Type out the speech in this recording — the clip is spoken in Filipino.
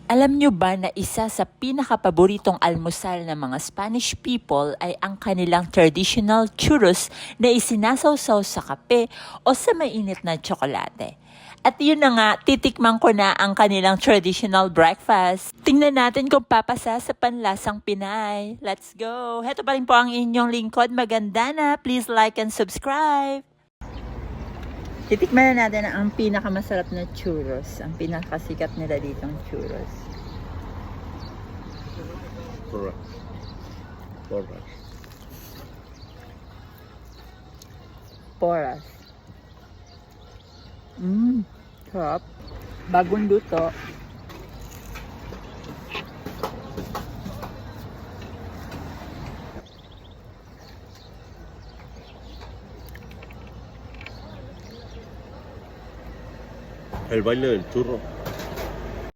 Alam nyo ba na isa sa pinakapaboritong almusal ng mga Spanish people ay ang kanilang traditional churros na isinasawsaw sa kape o sa mainit na tsokolate? At yun na nga, titikman ko na ang kanilang traditional breakfast. Tingnan natin kung papasa sa panlasang Pinay. Let's go! Heto pa rin po ang inyong lingkod. Maganda na. Please like and subscribe. Titikman na natin ang pinakamasarap na churros. Ang pinakasikat nila ditong churros. Poras. Sarap. Bagong luto. El baile del churro.